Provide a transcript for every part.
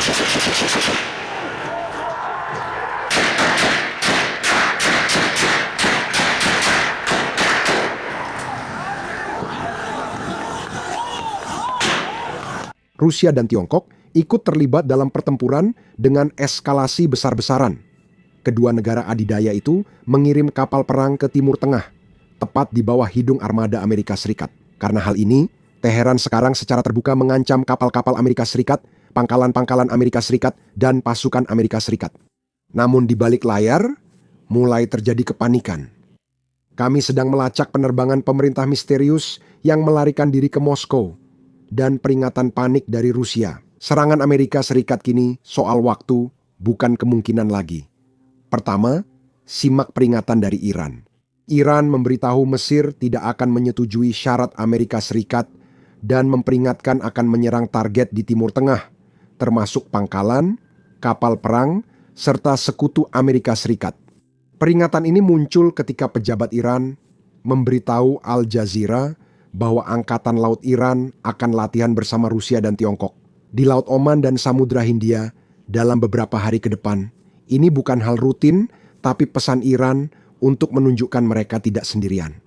Rusia dan Tiongkok ikut terlibat dalam pertempuran dengan eskalasi besar-besaran. Kedua negara adidaya itu mengirim kapal perang ke Timur Tengah, tepat di bawah hidung armada Amerika Serikat. Karena hal ini, Teheran sekarang secara terbuka mengancam kapal-kapal Amerika Serikat, pangkalan-pangkalan Amerika Serikat, dan pasukan Amerika Serikat. Namun di balik layar, mulai terjadi kepanikan. Kami sedang melacak penerbangan pemerintah misterius yang melarikan diri ke Moskow, dan peringatan panik dari Rusia. Serangan Amerika Serikat kini soal waktu, bukan kemungkinan lagi. Pertama, simak peringatan dari Iran. Iran memberitahu Mesir tidak akan menyetujui syarat Amerika Serikat dan memperingatkan akan menyerang target di Timur Tengah, termasuk pangkalan, kapal perang, serta sekutu Amerika Serikat. Peringatan ini muncul ketika pejabat Iran memberitahu Al Jazeera bahwa Angkatan Laut Iran akan latihan bersama Rusia dan Tiongkok di Laut Oman dan Samudra Hindia dalam beberapa hari ke depan. Ini bukan hal rutin, tapi pesan Iran untuk menunjukkan mereka tidak sendirian.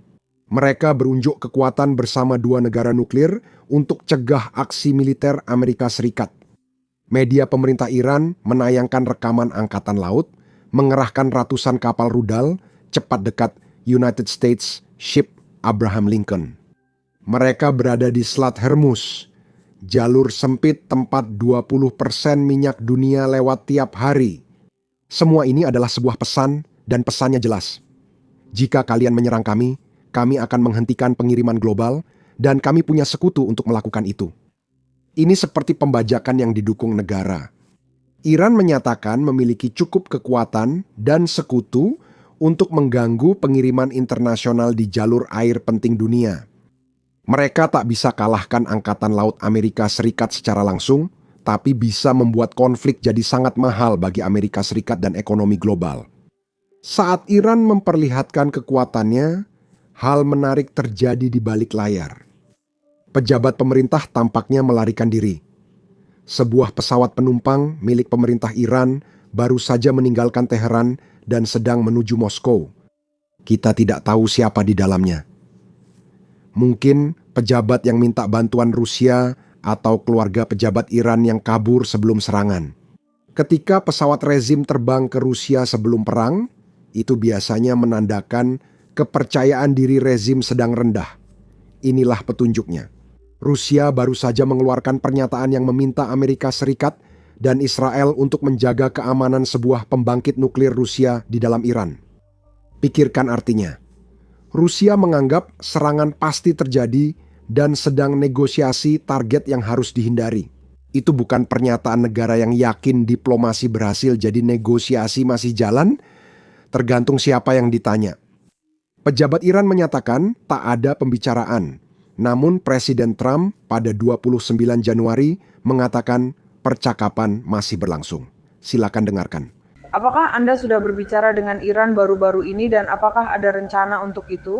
Mereka berunjuk kekuatan bersama dua negara nuklir untuk cegah aksi militer Amerika Serikat. Media pemerintah Iran menayangkan rekaman Angkatan Laut mengerahkan ratusan kapal rudal cepat dekat United States Ship Abraham Lincoln. Mereka berada di Selat Hormuz, jalur sempit tempat 20% minyak dunia lewat tiap hari. Semua ini adalah sebuah pesan dan pesannya jelas. Jika kalian menyerang kami akan menghentikan pengiriman global dan kami punya sekutu untuk melakukan itu. Ini seperti pembajakan yang didukung negara. Iran menyatakan memiliki cukup kekuatan dan sekutu untuk mengganggu pengiriman internasional di jalur air penting dunia. Mereka tak bisa kalahkan Angkatan Laut Amerika Serikat secara langsung, tapi bisa membuat konflik jadi sangat mahal bagi Amerika Serikat dan ekonomi global. Saat Iran memperlihatkan kekuatannya, hal menarik terjadi di balik layar. Pejabat pemerintah tampaknya melarikan diri. Sebuah pesawat penumpang milik pemerintah Iran baru saja meninggalkan Teheran dan sedang menuju Moskow. Kita tidak tahu siapa di dalamnya. Mungkin pejabat yang minta bantuan Rusia atau keluarga pejabat Iran yang kabur sebelum serangan. Ketika pesawat rezim terbang ke Rusia sebelum perang, itu biasanya menandakan kepercayaan diri rezim sedang rendah. Inilah petunjuknya. Rusia baru saja mengeluarkan pernyataan yang meminta Amerika Serikat dan Israel untuk menjaga keamanan sebuah pembangkit nuklir Rusia di dalam Iran. Pikirkan artinya. Rusia menganggap serangan pasti terjadi dan sedang negosiasi target yang harus dihindari. Itu bukan pernyataan negara yang yakin diplomasi berhasil, jadi negosiasi masih jalan, tergantung siapa yang ditanya. Pejabat Iran menyatakan tak ada pembicaraan. Namun Presiden Trump pada 29 Januari mengatakan percakapan masih berlangsung. Silakan dengarkan. Apakah Anda sudah berbicara dengan Iran baru-baru ini dan apakah ada rencana untuk itu?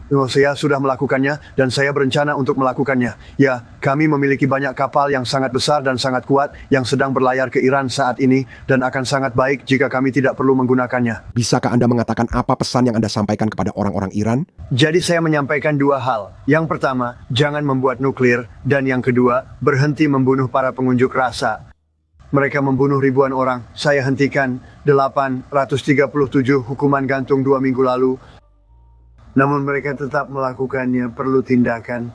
Saya sudah melakukannya dan saya berencana untuk melakukannya. Ya, kami memiliki banyak kapal yang sangat besar dan sangat kuat yang sedang berlayar ke Iran saat ini dan akan sangat baik jika kami tidak perlu menggunakannya. Bisakah Anda mengatakan apa pesan yang Anda sampaikan kepada orang-orang Iran? Jadi saya menyampaikan dua hal. Yang pertama, jangan membuat nuklir, dan yang kedua, berhenti membunuh para pengunjuk rasa. Mereka membunuh ribuan orang. Saya hentikan 837 hukuman gantung 2 minggu lalu. Namun mereka tetap melakukannya, perlu tindakan.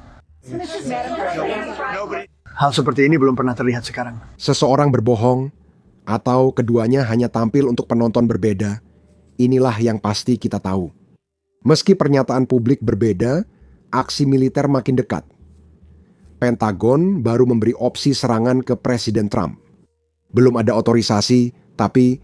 Hal seperti ini belum pernah terlihat sekarang. Seseorang berbohong, atau keduanya hanya tampil untuk penonton berbeda. Inilah yang pasti kita tahu. Meski pernyataan publik berbeda, aksi militer makin dekat. Pentagon baru memberi opsi serangan ke Presiden Trump. Belum ada otorisasi, tapi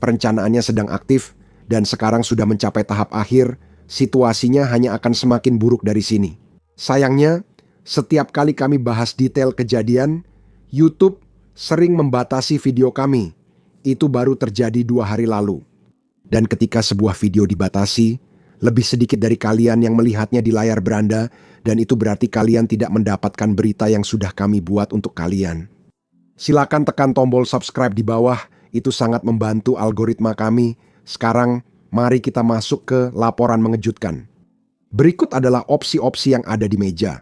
perencanaannya sedang aktif dan sekarang sudah mencapai tahap akhir. Situasinya hanya akan semakin buruk dari sini. Sayangnya, setiap kali kami bahas detail kejadian, YouTube sering membatasi video kami. Itu baru terjadi 2 hari lalu. Dan ketika sebuah video dibatasi, lebih sedikit dari kalian yang melihatnya di layar beranda, dan itu berarti kalian tidak mendapatkan berita yang sudah kami buat untuk kalian. Silakan tekan tombol subscribe di bawah, itu sangat membantu algoritma kami. Sekarang, mari kita masuk ke laporan mengejutkan. Berikut adalah opsi-opsi yang ada di meja.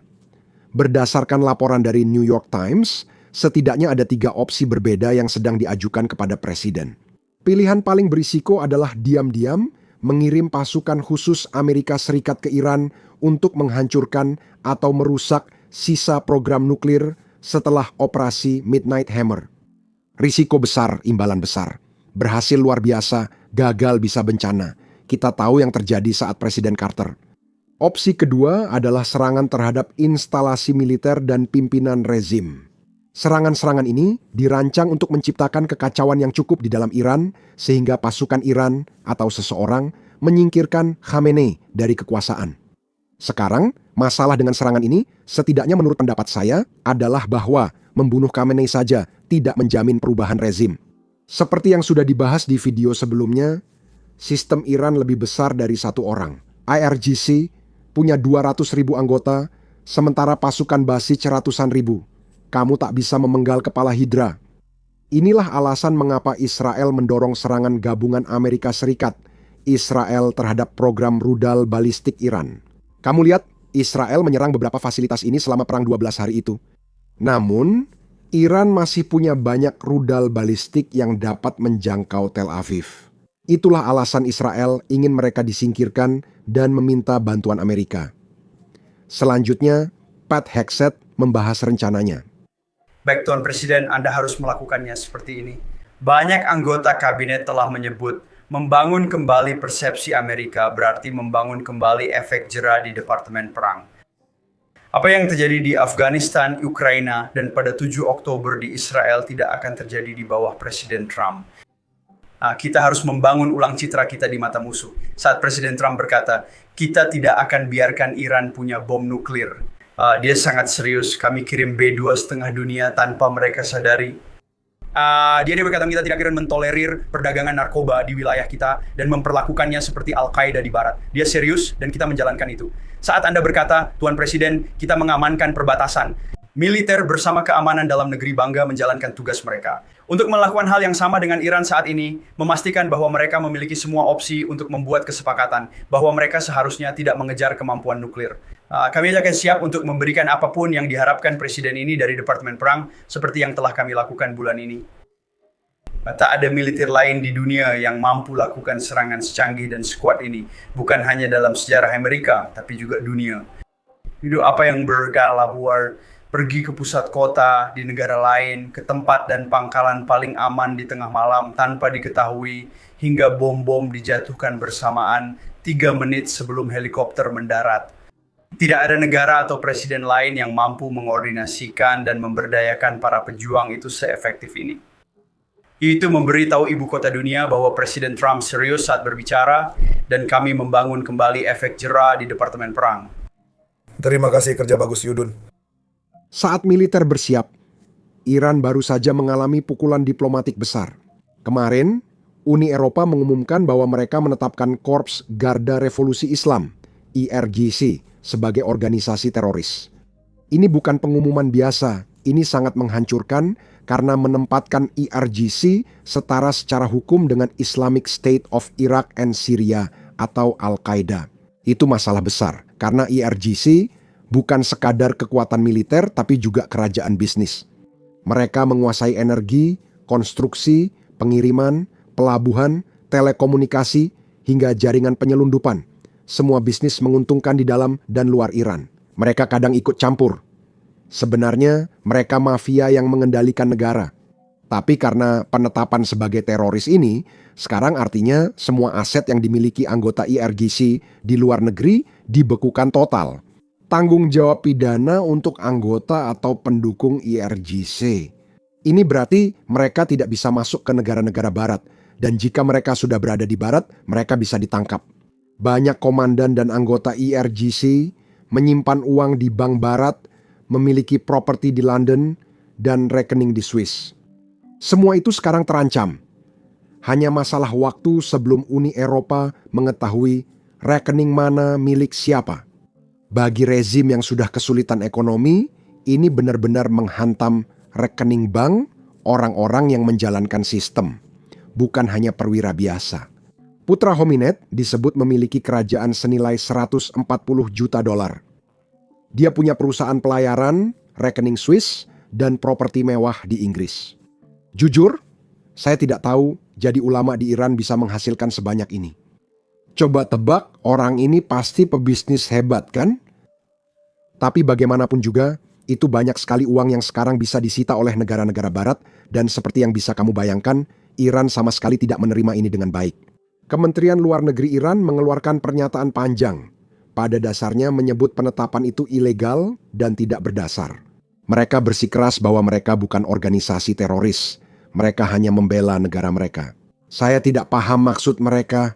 Berdasarkan laporan dari New York Times, setidaknya ada 3 opsi berbeda yang sedang diajukan kepada Presiden. Pilihan paling berisiko adalah diam-diam mengirim pasukan khusus Amerika Serikat ke Iran untuk menghancurkan atau merusak sisa program nuklir setelah operasi Midnight Hammer. Risiko besar, imbalan besar. Berhasil luar biasa, gagal bisa bencana. Kita tahu yang terjadi saat Presiden Carter. Opsi kedua adalah serangan terhadap instalasi militer dan pimpinan rezim. Serangan-serangan ini dirancang untuk menciptakan kekacauan yang cukup di dalam Iran sehingga pasukan Iran atau seseorang menyingkirkan Khamenei dari kekuasaan. Sekarang, masalah dengan serangan ini, setidaknya menurut pendapat saya, adalah bahwa membunuh Khamenei saja tidak menjamin perubahan rezim. Seperti yang sudah dibahas di video sebelumnya, sistem Iran lebih besar dari satu orang. IRGC punya 200.000 anggota, sementara pasukan Basij ratusan ribu. Kamu tak bisa memenggal kepala Hidra. Inilah alasan mengapa Israel mendorong serangan gabungan Amerika Serikat, Israel terhadap program rudal balistik Iran. Kamu lihat, Israel menyerang beberapa fasilitas ini selama perang 12 hari itu. Namun, Iran masih punya banyak rudal balistik yang dapat menjangkau Tel Aviv. Itulah alasan Israel ingin mereka disingkirkan dan meminta bantuan Amerika. Selanjutnya, Pat Hegseth membahas rencananya. Baik Tuan Presiden, Anda harus melakukannya seperti ini. Banyak anggota kabinet telah menyebut membangun kembali persepsi Amerika berarti membangun kembali efek jera di Departemen Perang. Apa yang terjadi di Afghanistan, Ukraina, dan pada 7 Oktober di Israel tidak akan terjadi di bawah Presiden Trump. Kita harus membangun ulang citra kita di mata musuh. Saat Presiden Trump berkata, kita tidak akan biarkan Iran punya bom nuklir. Dia sangat serius, kami kirim B-2 setengah dunia tanpa mereka sadari. Dia berkata kita tidak akan mentolerir perdagangan narkoba di wilayah kita dan memperlakukannya seperti Al-Qaeda di Barat. Dia serius dan kita menjalankan itu. Saat Anda berkata, Tuan Presiden, kita mengamankan perbatasan. Militer bersama keamanan dalam negeri bangga menjalankan tugas mereka. Untuk melakukan hal yang sama dengan Iran saat ini, memastikan bahwa mereka memiliki semua opsi untuk membuat kesepakatan bahwa mereka seharusnya tidak mengejar kemampuan nuklir. Kami akan siap untuk memberikan apapun yang diharapkan Presiden ini dari Departemen Perang seperti yang telah kami lakukan bulan ini. Tak ada militer lain di dunia yang mampu lakukan serangan secanggih dan sekuat ini. Bukan hanya dalam sejarah Amerika, tapi juga dunia. Itu apa yang berkala war, pergi ke pusat kota di negara lain, ke tempat dan pangkalan paling aman di tengah malam tanpa diketahui, hingga bom-bom dijatuhkan bersamaan 3 menit sebelum helikopter mendarat. Tidak ada negara atau presiden lain yang mampu mengordinasikan dan memberdayakan para pejuang itu seefektif ini. Itu memberitahu ibu kota dunia bahwa Presiden Trump serius saat berbicara dan kami membangun kembali efek jera di Departemen Perang. Terima kasih, kerja bagus Yudun. Saat militer bersiap, Iran baru saja mengalami pukulan diplomatik besar. Kemarin, Uni Eropa mengumumkan bahwa mereka menetapkan Korps Garda Revolusi Islam, IRGC, sebagai organisasi teroris. Ini bukan pengumuman biasa, ini sangat menghancurkan karena menempatkan IRGC setara secara hukum dengan Islamic State of Iraq and Syria atau Al-Qaeda. Itu masalah besar, karena IRGC bukan sekadar kekuatan militer tapi juga kerajaan bisnis. Mereka menguasai energi, konstruksi, pengiriman, pelabuhan, telekomunikasi, hingga jaringan penyelundupan. Semua bisnis menguntungkan di dalam dan luar Iran. Mereka kadang ikut campur. Sebenarnya mereka mafia yang mengendalikan negara. Tapi karena penetapan sebagai teroris ini, sekarang artinya semua aset yang dimiliki anggota IRGC di luar negeri dibekukan total. Tanggung jawab pidana untuk anggota atau pendukung IRGC. Ini berarti mereka tidak bisa masuk ke negara-negara barat. Dan jika mereka sudah berada di barat, mereka bisa ditangkap. Banyak komandan dan anggota IRGC menyimpan uang di bank barat, memiliki properti di London, dan rekening di Swiss. Semua itu sekarang terancam. Hanya masalah waktu sebelum Uni Eropa mengetahui rekening mana milik siapa. Bagi rezim yang sudah kesulitan ekonomi, ini benar-benar menghantam rekening bank, orang-orang yang menjalankan sistem, bukan hanya perwira biasa. Putra Hominet disebut memiliki kerajaan senilai 140 juta dolar. Dia punya perusahaan pelayaran, rekening Swiss, dan properti mewah di Inggris. Jujur, saya tidak tahu jadi ulama di Iran bisa menghasilkan sebanyak ini. Coba tebak, orang ini pasti pebisnis hebat kan? Tapi bagaimanapun juga, itu banyak sekali uang yang sekarang bisa disita oleh negara-negara barat, dan seperti yang bisa kamu bayangkan, Iran sama sekali tidak menerima ini dengan baik. Kementerian Luar Negeri Iran mengeluarkan pernyataan panjang. Pada dasarnya menyebut penetapan itu ilegal dan tidak berdasar. Mereka bersikeras bahwa mereka bukan organisasi teroris. Mereka hanya membela negara mereka. Saya tidak paham maksud mereka.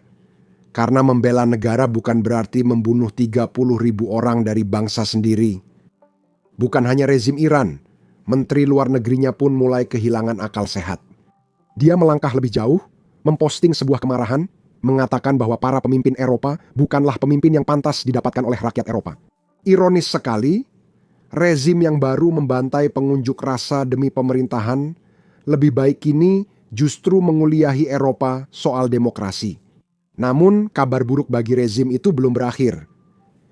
Karena membela negara bukan berarti membunuh 30.000 orang dari bangsa sendiri. Bukan hanya rezim Iran, menteri luar negerinya pun mulai kehilangan akal sehat. Dia melangkah lebih jauh, memposting sebuah kemarahan, mengatakan bahwa para pemimpin Eropa bukanlah pemimpin yang pantas didapatkan oleh rakyat Eropa. Ironis sekali, rezim yang baru membantai pengunjuk rasa demi pemerintahan, lebih baik kini justru menguliahi Eropa soal demokrasi. Namun, kabar buruk bagi rezim itu belum berakhir.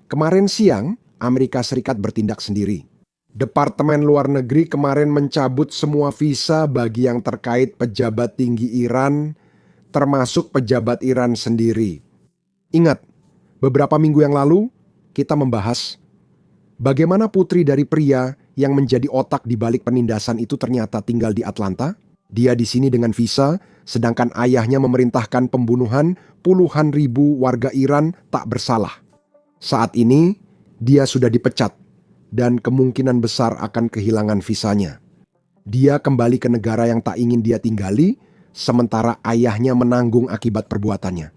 Kemarin siang, Amerika Serikat bertindak sendiri. Departemen Luar Negeri kemarin mencabut semua visa bagi yang terkait pejabat tinggi Iran, termasuk pejabat Iran sendiri. Ingat, beberapa minggu yang lalu, kita membahas bagaimana putri dari pria yang menjadi otak di balik penindasan itu ternyata tinggal di Atlanta. Dia di sini dengan visa, sedangkan ayahnya memerintahkan pembunuhan puluhan ribu warga Iran tak bersalah. Saat ini, dia sudah dipecat dan kemungkinan besar akan kehilangan visanya. Dia kembali ke negara yang tak ingin dia tinggali, sementara ayahnya menanggung akibat perbuatannya.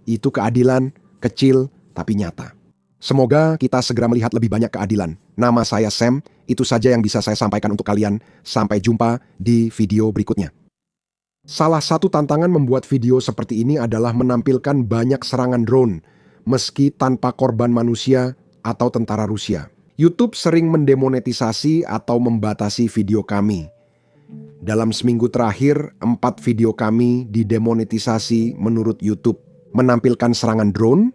Itu keadilan, kecil tapi nyata. Semoga kita segera melihat lebih banyak keadilan. Nama saya Sam, itu saja yang bisa saya sampaikan untuk kalian. Sampai jumpa di video berikutnya. Salah satu tantangan membuat video seperti ini adalah menampilkan banyak serangan drone, meski tanpa korban manusia atau tentara Rusia. YouTube sering mendemonetisasi atau membatasi video kami. Dalam seminggu terakhir, 4 video kami didemonetisasi menurut YouTube. Menampilkan serangan drone,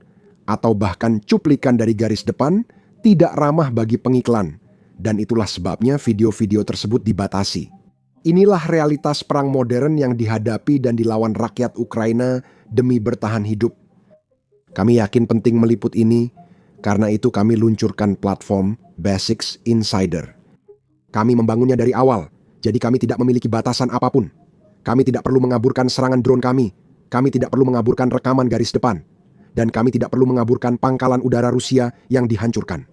atau bahkan cuplikan dari garis depan, tidak ramah bagi pengiklan. Dan itulah sebabnya video-video tersebut dibatasi. Inilah realitas perang modern yang dihadapi dan dilawan rakyat Ukraina demi bertahan hidup. Kami yakin penting meliput ini, karena itu kami luncurkan platform Basics Insider. Kami membangunnya dari awal, jadi kami tidak memiliki batasan apapun. Kami tidak perlu mengaburkan serangan drone kami tidak perlu mengaburkan rekaman garis depan, dan kami tidak perlu mengaburkan pangkalan udara Rusia yang dihancurkan.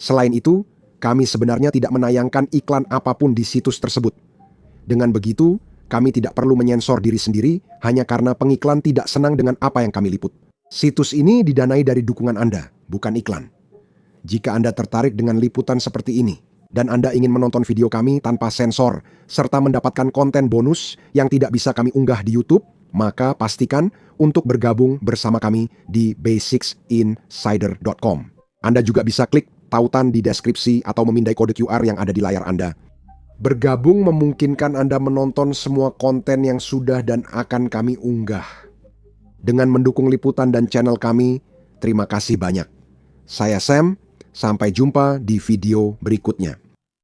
Selain itu, kami sebenarnya tidak menayangkan iklan apapun di situs tersebut. Dengan begitu, kami tidak perlu menyensor diri sendiri hanya karena pengiklan tidak senang dengan apa yang kami liput. Situs ini didanai dari dukungan Anda, bukan iklan. Jika Anda tertarik dengan liputan seperti ini, dan Anda ingin menonton video kami tanpa sensor, serta mendapatkan konten bonus yang tidak bisa kami unggah di YouTube, maka pastikan untuk bergabung bersama kami di basicsinsider.com. Anda juga bisa klik tautan di deskripsi atau memindai kode QR yang ada di layar Anda. Bergabung memungkinkan Anda menonton semua konten yang sudah dan akan kami unggah. Dengan mendukung liputan dan channel kami, terima kasih banyak. Saya Sam, sampai jumpa di video berikutnya.